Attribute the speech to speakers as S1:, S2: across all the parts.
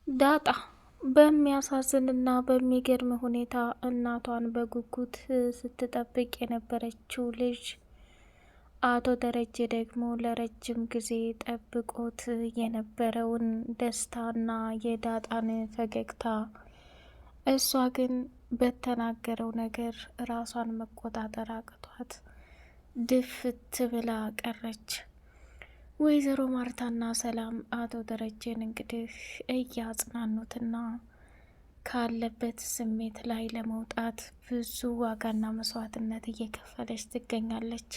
S1: ዳጣ በሚያሳዝንና በሚገርም ሁኔታ እናቷን በጉጉት ስትጠብቅ የነበረችው ልጅ አቶ ደረጀ ደግሞ ለረጅም ጊዜ ጠብቆት የነበረውን ደስታና የዳጣን ፈገግታ እሷ ግን በተናገረው ነገር ራሷን መቆጣጠር አቅቷት ድፍት ብላ ቀረች። ወይዘሮ ማርታና ሰላም አቶ ደረጀን እንግዲህ እያጽናኑትና ካለበት ስሜት ላይ ለመውጣት ብዙ ዋጋና መስዋዕትነት እየከፈለች ትገኛለች።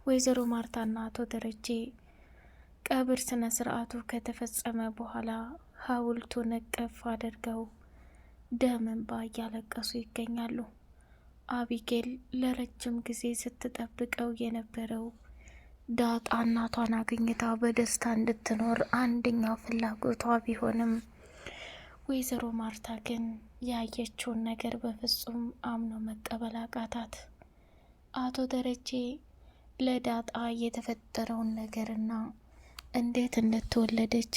S1: ወይዘሮ ማርታና አቶ ደረጀ ቀብር ስነ ስርዓቱ ከተፈጸመ በኋላ ሐውልቱን እቅፍ አድርገው ደም እንባ እያለቀሱ ይገኛሉ። አቢጌል ለረጅም ጊዜ ስትጠብቀው የነበረው ዳጣ እናቷን አግኝታ በደስታ እንድትኖር አንደኛው ፍላጎቷ ቢሆንም ወይዘሮ ማርታ ግን ያየችውን ነገር በፍጹም አምኖ መቀበል አቃታት። አቶ ደረጀ ለዳጣ የተፈጠረውን ነገርና እንዴት እንደተወለደች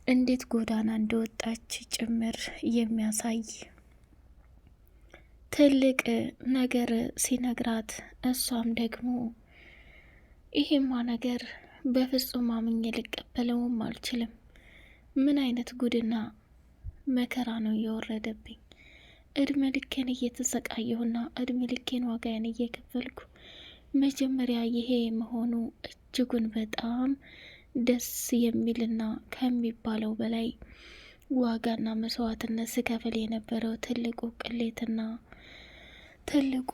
S1: እንዴት ጎዳና እንደወጣች ጭምር የሚያሳይ ትልቅ ነገር ሲነግራት እሷም ደግሞ ይሄማ ነገር በፍጹም አምኜ ልቀበለውም አልችልም። ምን አይነት ጉድና መከራ ነው እየወረደብኝ? እድሜ ልኬን እየተሰቃየሁና እድሜ ልኬን ዋጋዬን እየከፈልኩ መጀመሪያ ይሄ መሆኑ እጅጉን በጣም ደስ የሚልና ከሚባለው በላይ ዋጋና መስዋዕትነት ስከፍል የነበረው ትልቁ ቅሌትና ትልቁ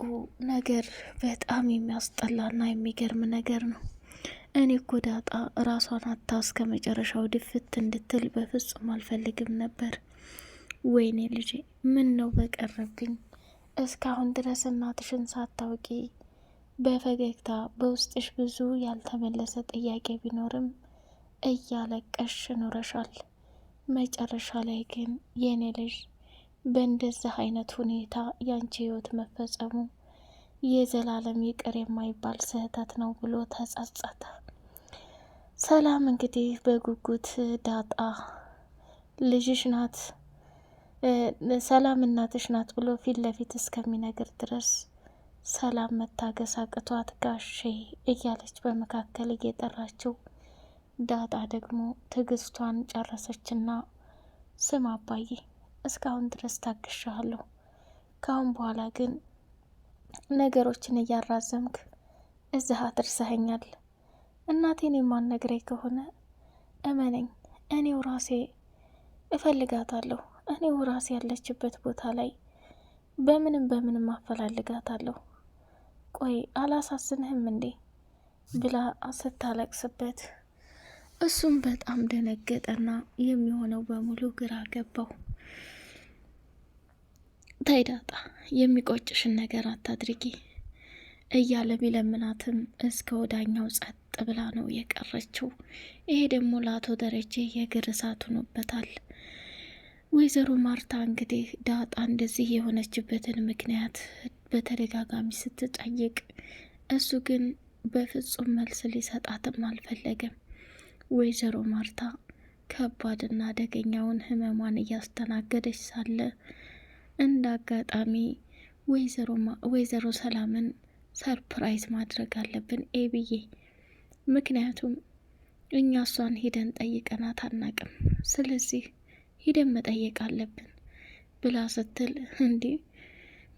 S1: ነገር በጣም የሚያስጠላና የሚገርም ነገር ነው። እኔ እኮ ዳጣ ራሷን አታ እስከ መጨረሻው ድፍት እንድትል በፍጹም አልፈልግም ነበር። ወይኔ ልጄ ምን ነው በቀረብኝ። እስካሁን ድረስ እናትሽን ሳታውቂ በፈገግታ በውስጥሽ ብዙ ያልተመለሰ ጥያቄ ቢኖርም እያለቀሽ ኖረሻል። መጨረሻ ላይ ግን የኔ ልጅ በእንደዚህ አይነት ሁኔታ ያንቺ ህይወት መፈጸሙ የዘላለም ይቅር የማይባል ስህተት ነው ብሎ ተጸጸተ። ሰላም እንግዲህ በጉጉት ዳጣ ልጅሽ ናት፣ ሰላም እናትሽ ናት ብሎ ፊት ለፊት እስከሚነግር ድረስ ሰላም መታገስ አቅቷት ጋሼ እያለች በመካከል እየጠራችው፣ ዳጣ ደግሞ ትዕግስቷን ጨረሰችና ስም አባዬ እስካሁን ድረስ ታግሻለሁ። ካሁን በኋላ ግን ነገሮችን እያራዘምክ እዚህ አድርሰኸኛል። እናቴን የማንነግረኝ ከሆነ እመነኝ፣ እኔው ራሴ እፈልጋታለሁ። እኔው ራሴ ያለችበት ቦታ ላይ በምንም አፈላልጋታለሁ። ቆይ አላሳዝንህም እንዴ ብላ ስታለቅስበት እሱም በጣም ደነገጠና የሚሆነው በሙሉ ግራ ገባው። ተይ ዳጣ የሚቆጭሽን ነገር አታድርጊ እያለ ቢለምናትም እስከ ወዳኛው ጸጥ ብላ ነው የቀረችው። ይሄ ደግሞ ለአቶ ደረጀ የእግር እሳት ሆኖበታል። ወይዘሮ ማርታ እንግዲህ ዳጣ እንደዚህ የሆነችበትን ምክንያት በተደጋጋሚ ስትጠይቅ እሱ ግን በፍጹም መልስ ሊሰጣትም አልፈለገም። ወይዘሮ ማርታ ከባድና አደገኛውን ህመሟን እያስተናገደች ሳለ እንደ አጋጣሚ ወይዘሮ ሰላምን ሰርፕራይዝ ማድረግ አለብን ኤብዬ፣ ምክንያቱም እኛ እሷን ሂደን ጠይቀናት አናቅም፣ ስለዚህ ሂደን መጠየቅ አለብን ብላ ስትል፣ እንዲህ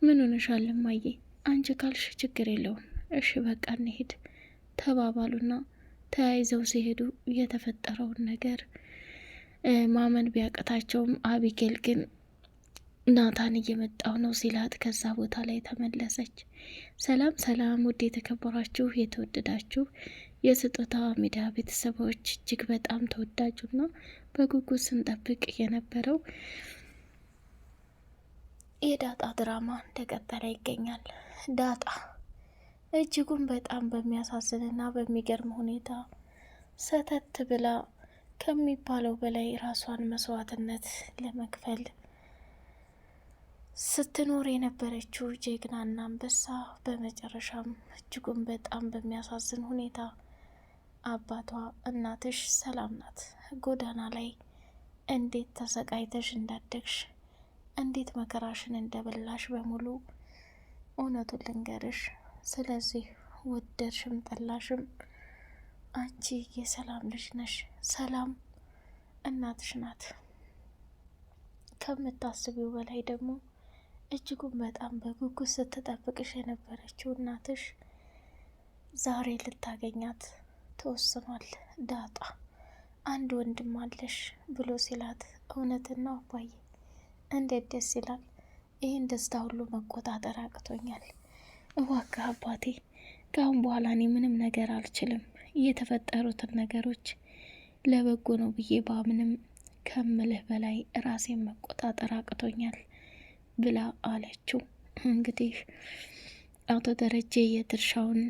S1: ምን ሆነሻል እማዬ? አንቺ ካልሽ ችግር የለውም እሺ በቃ እንሂድ ተባባሉና ተያይዘው ሲሄዱ የተፈጠረውን ነገር ማመን ቢያቅታቸውም አቢጌል ግን ናታን እየመጣው ነው ሲላት ከዛ ቦታ ላይ ተመለሰች። ሰላም ሰላም! ውድ የተከበራችሁ የተወደዳችሁ የስጦታ ሚዲያ ቤተሰቦች እጅግ በጣም ተወዳጁና በጉጉት ስንጠብቅ የነበረው የዳጣ ድራማ እንደቀጠለ ይገኛል። ዳጣ እጅጉን በጣም በሚያሳዝንና በሚገርም ሁኔታ ሰተት ብላ ከሚባለው በላይ ራሷን መስዋዕትነት ለመክፈል ስትኖር የነበረችው ጀግናና አንበሳ በመጨረሻም እጅጉን በጣም በሚያሳዝን ሁኔታ አባቷ እናትሽ ሰላም ናት፣ ጎዳና ላይ እንዴት ተሰቃይተሽ እንዳደግሽ እንዴት መከራሽን እንደበላሽ በሙሉ እውነቱን ልንገርሽ። ስለዚህ ወደድሽም ጠላሽም አንቺ የሰላም ልጅ ነሽ። ሰላም እናትሽ ናት። ከምታስቢው በላይ ደግሞ እጅጉን በጣም በጉጉት ስትጠብቅሽ የነበረችው እናትሽ ዛሬ ልታገኛት ተወስኗል። ዳጣ አንድ ወንድም አለሽ ብሎ ሲላት እውነትን ነው አባዬ፣ እንዴት ደስ ይላል። ይህን ደስታ ሁሉ መቆጣጠር አቅቶኛል። እባክህ አባቴ፣ ከአሁን በኋላ እኔ ምንም ነገር አልችልም። የተፈጠሩትን ነገሮች ለበጎ ነው ብዬ ባምንም ከምልህ በላይ ራሴን መቆጣጠር አቅቶኛል ብላ አለችው። እንግዲህ አቶ ደረጀ የድርሻውን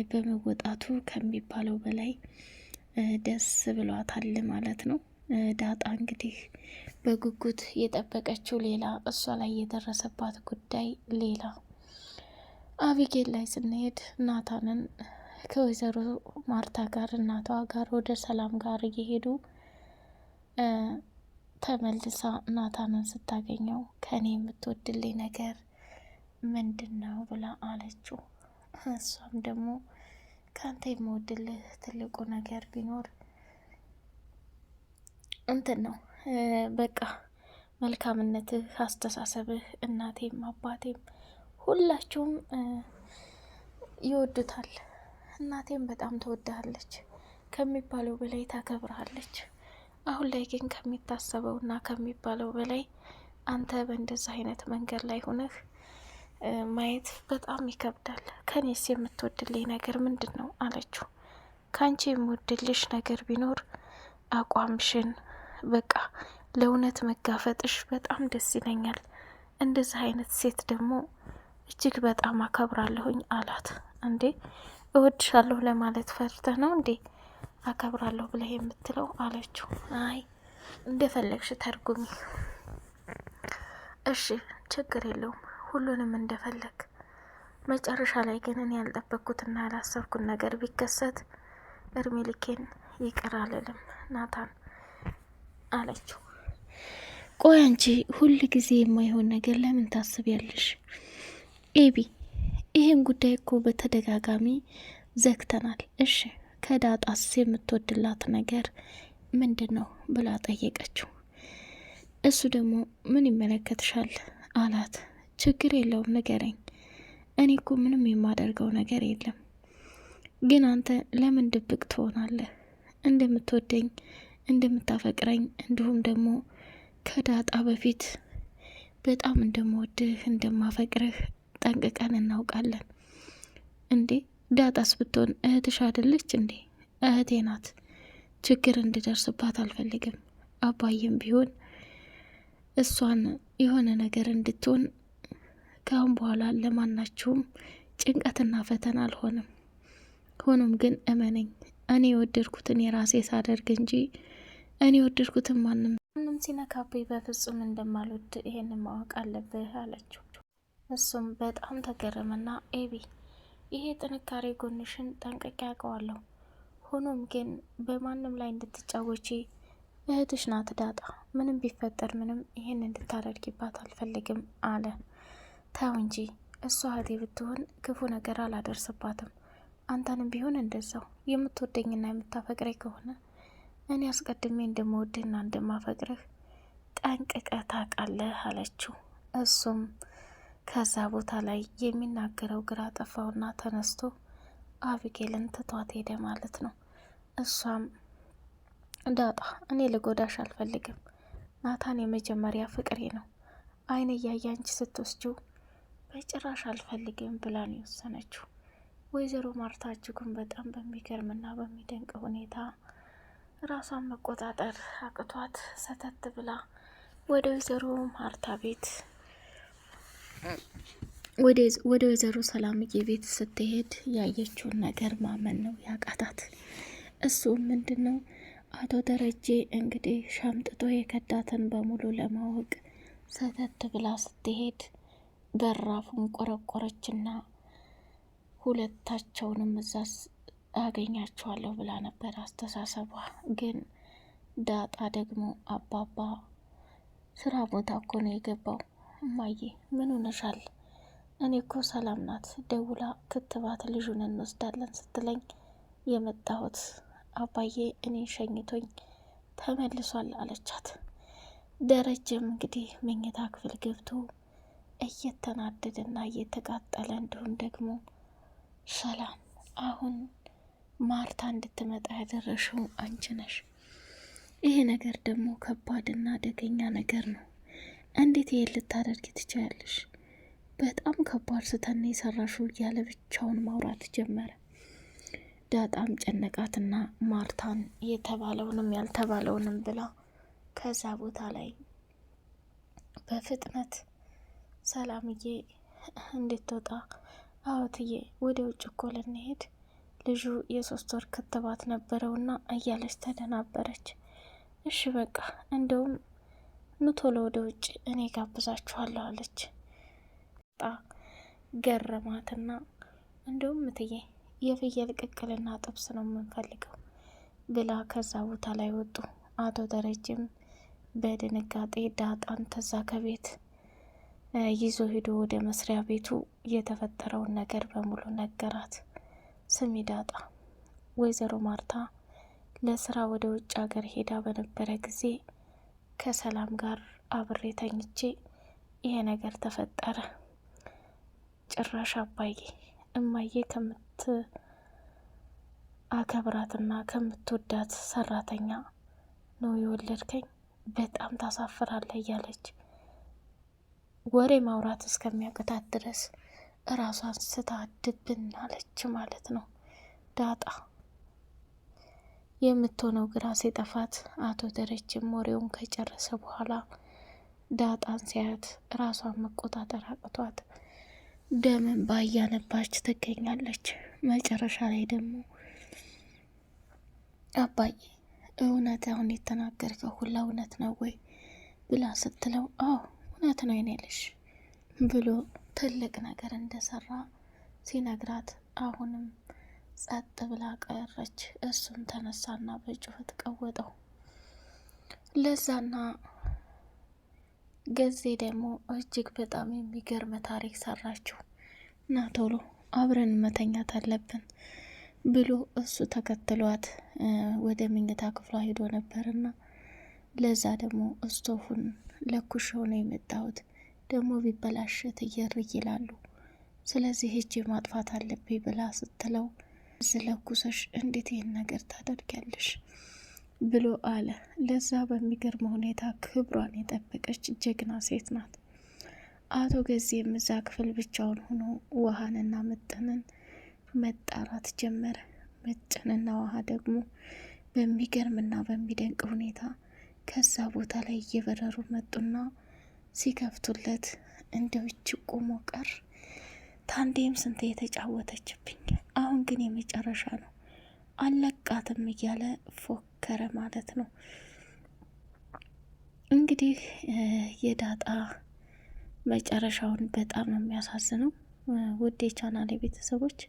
S1: በመወጣቱ ከሚባለው በላይ ደስ ብሏታል ማለት ነው። ዳጣ እንግዲህ በጉጉት የጠበቀችው ሌላ፣ እሷ ላይ የደረሰባት ጉዳይ ሌላ። አቢጌል ላይ ስንሄድ ናታንን ከወይዘሮ ማርታ ጋር እናቷ ጋር ወደ ሰላም ጋር እየሄዱ ተመልሳ ናታንን ስታገኘው ከኔ የምትወድልኝ ነገር ምንድን ነው ብላ አለችው። እሷም ደግሞ ከአንተ የምወድልህ ትልቁ ነገር ቢኖር እንትን ነው በቃ መልካምነትህ፣ አስተሳሰብህ፣ እናቴም አባቴም ሁላችሁም ይወዱታል። እናቴም በጣም ትወድሃለች፣ ከሚባለው በላይ ታከብርሃለች። አሁን ላይ ግን ከሚታሰበው እና ከሚባለው በላይ አንተ በእንደዚህ አይነት መንገድ ላይ ሆነህ ማየት በጣም ይከብዳል። ከኔስ የምትወድልኝ ነገር ምንድን ነው አለችው። ከአንቺ የምወድልሽ ነገር ቢኖር አቋምሽን፣ በቃ ለእውነት መጋፈጥሽ በጣም ደስ ይለኛል። እንደዚህ አይነት ሴት ደግሞ እጅግ በጣም አከብራለሁኝ አላት። እንዴ እወድሻለሁ ለማለት ፈርተህ ነው እንዴ አከብራለሁ ብለህ የምትለው አለችው። አይ እንደፈለግሽ ተርጉሚ፣ እሺ ችግር የለውም ሁሉንም እንደፈለግ። መጨረሻ ላይ ግን እኔ ያልጠበቅኩትና ያላሰብኩት ነገር ቢከሰት እድሜ ልኬን ይቅር አልልም ናታን አለችው። ቆይ አንቺ ሁል ጊዜ የማይሆን ነገር ለምን ታስቢያለሽ? ኤቢ ይህን ጉዳይ እኮ በተደጋጋሚ ዘግተናል። እሺ ከዳጣስ የምትወድላት ነገር ምንድን ነው ብላ ጠየቀችው። እሱ ደግሞ ምን ይመለከትሻል አላት። ችግር የለውም ንገረኝ፣ እኔ እኮ ምንም የማደርገው ነገር የለም። ግን አንተ ለምን ድብቅ ትሆናለህ? እንደምትወደኝ እንደምታፈቅረኝ፣ እንዲሁም ደግሞ ከዳጣ በፊት በጣም እንደምወድህ እንደማፈቅርህ ጠንቅቀን እናውቃለን። እንዴ ዳጣስ ብትሆን እህትሽ አይደለች እንዴ? እህቴ ናት። ችግር እንድደርስባት አልፈልግም። አባዬም ቢሆን እሷን የሆነ ነገር እንድትሆን ከአሁን በኋላ ለማናችሁም ጭንቀትና ፈተና አልሆንም። ሆኖም ግን እመነኝ፣ እኔ የወደድኩትን የራሴ ሳደርግ እንጂ እኔ የወደድኩትን ማንም ሲነካብኝ በፍጹም እንደማልወድ ይሄን ማወቅ አለብህ አለችው። እሱም በጣም ተገረመና ኤቢ ይሄ ጥንካሬ ጎንሽን ጠንቅቄ ያውቀዋለሁ። ሆኖም ግን በማንም ላይ እንድትጫወቺ እህትሽ ናት ዳጣ። ምንም ቢፈጠር ምንም ይሄን እንድታደርጊባት አልፈልግም አለ። ተው እንጂ እሷ እህቴ ብትሆን ክፉ ነገር አላደርስባትም። አንተንም ቢሆን እንደዛው የምትወደኝና የምታፈቅረኝ ከሆነ እኔ አስቀድሜ እንደምወድህና እንደማፈቅርህ ጠንቅቀህ ታውቃለህ አለችው። እሱም ከዛ ቦታ ላይ የሚናገረው ግራ ጠፋውና ተነስቶ አቢጌልን ትቷት ሄደ ማለት ነው። እሷም ዳጣ እኔ ልጎዳሽ አልፈልግም፣ ናታን የመጀመሪያ ፍቅሬ ነው፣ አይን እያየ አንቺ ስትወስጂው በጭራሽ አልፈልግም ብላ ነው የወሰነችው። ወይዘሮ ማርታ እጅጉን በጣም በሚገርምና በሚደንቅ ሁኔታ ራሷን መቆጣጠር አቅቷት ሰተት ብላ ወደ ወይዘሮ ማርታ ቤት ወደ ወይዘሮ ሰላምዬ ቤት ስትሄድ ያየችውን ነገር ማመን ነው ያቃታት። እሱ ምንድን ነው አቶ ደረጀ እንግዲህ ሸምጥቶ የከዳትን በሙሉ ለማወቅ ሰተት ብላ ስትሄድ በራፉን ቆረቆረችና ሁለታቸውንም እዛስ አገኛቸዋለሁ ብላ ነበር አስተሳሰቧ። ግን ዳጣ ደግሞ አባባ ስራ ቦታ እኮ ነው የገባው። እማዬ ምን ሆነሻል? እኔ እኮ ሰላም ናት ደውላ ክትባት ልጁን እንወስዳለን ስትለኝ የመጣሁት አባዬ እኔን ሸኝቶኝ ተመልሷል አለቻት። ደረጀም እንግዲህ መኝታ ክፍል ገብቶ እየተናደደና እየተቃጠለ እንዲሁም ደግሞ ሰላም አሁን ማርታ እንድትመጣ ያደረሽው አንቺ ነሽ። ይሄ ነገር ደግሞ ከባድና አደገኛ ነገር ነው። እንዴት ይሄን ልታደርጊ ትችያለሽ? በጣም ከባድ ስተና የሰራሽው እያለ ብቻውን ማውራት ጀመረ። ዳጣም ጨነቃትና ማርታን የተባለውንም ያልተባለውንም ብላ ከዛ ቦታ ላይ በፍጥነት ሰላምዬ እንድትወጣ አዎትዬ ወደ ውጭ እኮ ልንሄድ ልጁ የ3 ወር ክትባት ነበረውና እያለች ተደናበረች። እሺ በቃ እንደውም ኑቶሎ ወደ ውጭ እኔ ጋብዛችኋለሁ አለች። ገረማትና እንደውም እትዬ የፍየል ቅቅልና ጥብስ ነው የምንፈልገው ብላ ከዛ ቦታ ላይ ወጡ። አቶ ደረጀም በድንጋጤ ዳጣን ተዛ ከቤት ይዞ ሄዶ ወደ መስሪያ ቤቱ የተፈጠረውን ነገር በሙሉ ነገራት። ስሚ ዳጣ፣ ወይዘሮ ማርታ ለስራ ወደ ውጭ ሀገር ሄዳ በነበረ ጊዜ ከሰላም ጋር አብሬ ተኝቼ ይሄ ነገር ተፈጠረ። ጭራሽ አባዬ እማዬ አከብራትና ከምትወዳት ሰራተኛ ነው የወለድከኝ፣ በጣም ታሳፍራለህ እያለች ወሬ ማውራት እስከሚያቅታት ድረስ እራሷን ስታ ድብን አለች ማለት ነው። ዳጣ የምትሆነው ግራ ሲጠፋት አቶ ደረጀም ወሬውን ከጨረሰ በኋላ ዳጣን ሲያት ራሷን መቆጣጠር አቅቷት ደምን ባያነባች ትገኛለች። መጨረሻ ላይ ደግሞ አባዬ እውነት አሁን የተናገርከው ሁላ እውነት ነው ወይ ብላ ስትለው አዎ እውነት ነው የኔ ልጅ ብሎ ትልቅ ነገር እንደሰራ ሲነግራት አሁንም ጸጥ ብላ ቀረች። እሱም ተነሳና በጩኸት ቀወጠው። ለዛና ገዜ ደግሞ እጅግ በጣም የሚገርም ታሪክ ሰራችው። እና ቶሎ አብረን መተኛት አለብን ብሎ እሱ ተከትሏት ወደ መኝታ ክፍሏ ሄዶ ነበርና ለዛ ደግሞ እስቶፉን ለኩሽ ሆነ የመጣሁት ደግሞ ቢበላሸት እየር ይላሉ፣ ስለዚህ እጅ ማጥፋት አለብኝ ብላ ስትለው ስለኩሰሽ እንዴት ይህን ነገር ታደርጊያለሽ ብሎ አለ። ለዛ በሚገርም ሁኔታ ክብሯን የጠበቀች ጀግና ሴት ናት። አቶ ገዜም እዛ ክፍል ብቻውን ሆኖ ውሃንና ምጥንን መጣራት ጀመረ። ምጥንና ውሃ ደግሞ በሚገርምና በሚደንቅ ሁኔታ ከዛ ቦታ ላይ እየበረሩ መጡና ሲከፍቱለት እንደው እጅ ቆሞ ቀር። ታንዴም ስንት የተጫወተችብኝ፣ አሁን ግን የመጨረሻ ነው አለቃትም እያለ ፎከረ ማለት ነው። እንግዲህ የዳጣ መጨረሻውን በጣም ነው የሚያሳዝነው። ውድ የቻናሌ ቤተሰቦች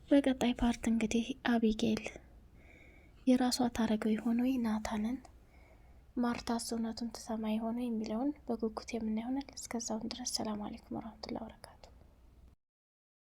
S1: በቀጣይ ፓርት እንግዲህ አቢጌል የራሷ ታረገው የሆነው ናታንን ማርታስ እውነቱን ትሰማ የሆነ የሚለውን በጉጉት የምናየሆናል። እስከዛውን ድረስ ሰላም አለይኩም ወራህመቱላሂ ወበረካቱ።